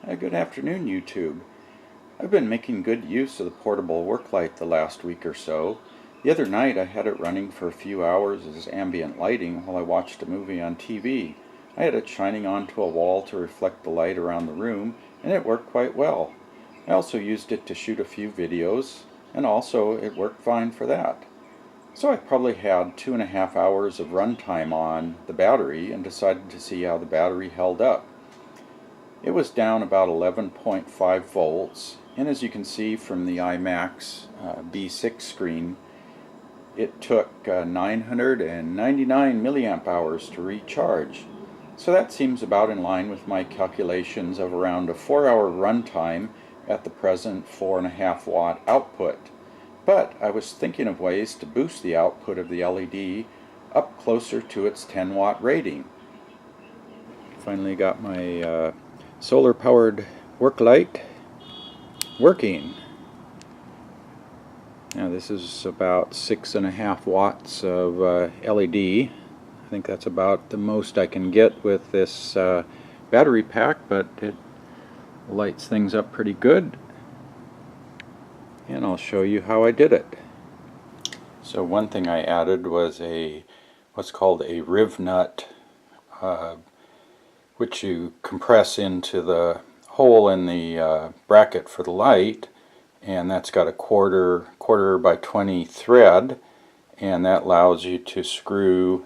Good afternoon, YouTube. I've been making good use of the portable work light the last week or so. The other night I had it running for a few hours as ambient lighting while I watched a movie on TV. I had it shining onto a wall to reflect the light around the room, and it worked quite well. I also used it to shoot a few videos, and also it worked fine for that. So I probably had 2.5 hours of runtime on the battery and decided to see how the battery held up. It was down about 11.5 volts, and as you can see from the iMac's B6 screen, it took 999 milliamp hours to recharge. So that seems about in line with my calculations of around a 4-hour runtime at the present 4.5 watt output. But I was thinking of ways to boost the output of the LED up closer to its 10 watt rating. Finally got my solar powered work light working. Now this is about 6.5 watts of LED. I think that's about the most I can get with this battery pack, but it lights things up pretty good. And I'll show you how I did it. So one thing I added was what's called a riv nut, which you compress into the hole in the bracket for the light, and that's got a quarter by 20 thread, and that allows you to screw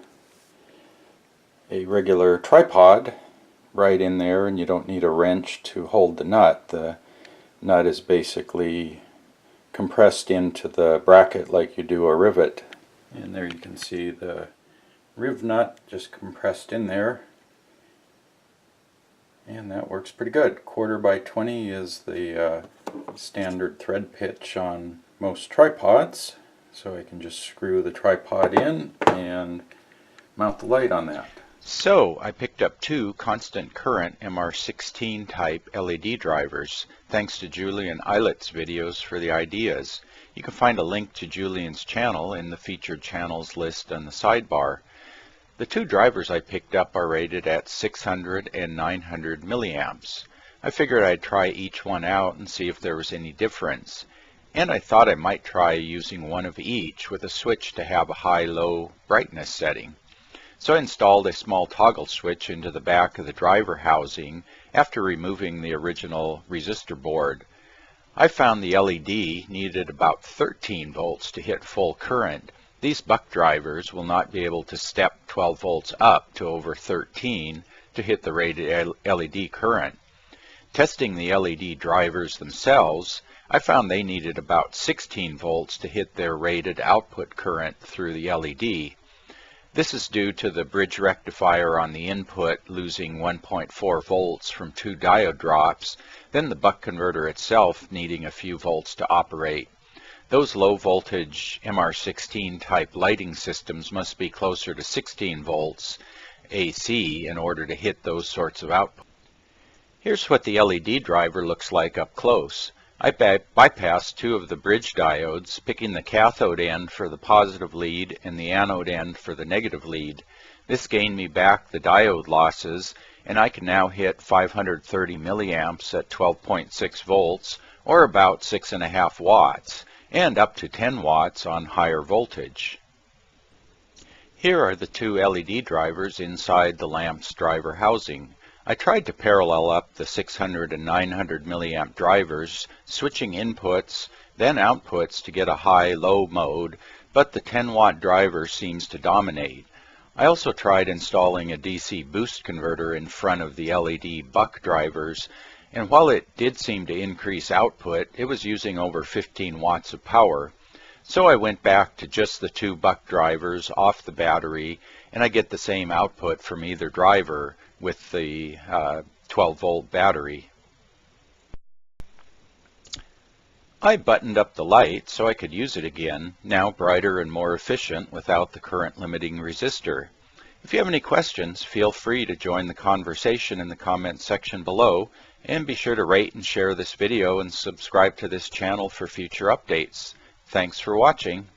a regular tripod right in there, and you don't need a wrench to hold the nut. The nut is basically compressed into the bracket like you do a rivet. And there you can see the riv nut just compressed in there. And that works pretty good. 1/4 by 20 is the standard thread pitch on most tripods. So I can just screw the tripod in and mount the light on that. So I picked up 2 constant current MR16 type LED drivers, thanks to Julian Eilett's videos for the ideas. You can find a link to Julian's channel in the featured channels list on the sidebar. The 2 drivers I picked up are rated at 600 and 900 milliamps. I figured I'd try each one out and see if there was any difference. And I thought I might try using one of each with a switch to have a high-low brightness setting. So I installed a small toggle switch into the back of the driver housing after removing the original resistor board. I found the LED needed about 13 volts to hit full current. These buck drivers will not be able to step 12 volts up to over 13 to hit the rated LED current. Testing the LED drivers themselves, I found they needed about 16 volts to hit their rated output current through the LED. This is due to the bridge rectifier on the input losing 1.4 volts from 2 diode drops, then the buck converter itself needing a few volts to operate. Those low voltage MR16 type lighting systems must be closer to 16 volts AC in order to hit those sorts of output. Here's what the LED driver looks like up close. I bypassed 2 of the bridge diodes, picking the cathode end for the positive lead and the anode end for the negative lead. This gained me back the diode losses, and I can now hit 530 milliamps at 12.6 volts, or about 6.5 watts, and up to 10 watts on higher voltage. Here are the 2 LED drivers inside the lamp's driver housing. I tried to parallel up the 600 and 900 milliamp drivers, switching inputs, then outputs to get a high-low mode, but the 10 watt driver seems to dominate. I also tried installing a DC boost converter in front of the LED buck drivers, and while it did seem to increase output, it was using over 15 watts of power. So I went back to just the 2 buck drivers off the battery, and I get the same output from either driver with the 12 volt battery. I buttoned up the light so I could use it again, now brighter and more efficient without the current limiting resistor. If you have any questions, feel free to join the conversation in the comments section below, and be sure to rate and share this video and subscribe to this channel for future updates. Thanks for watching.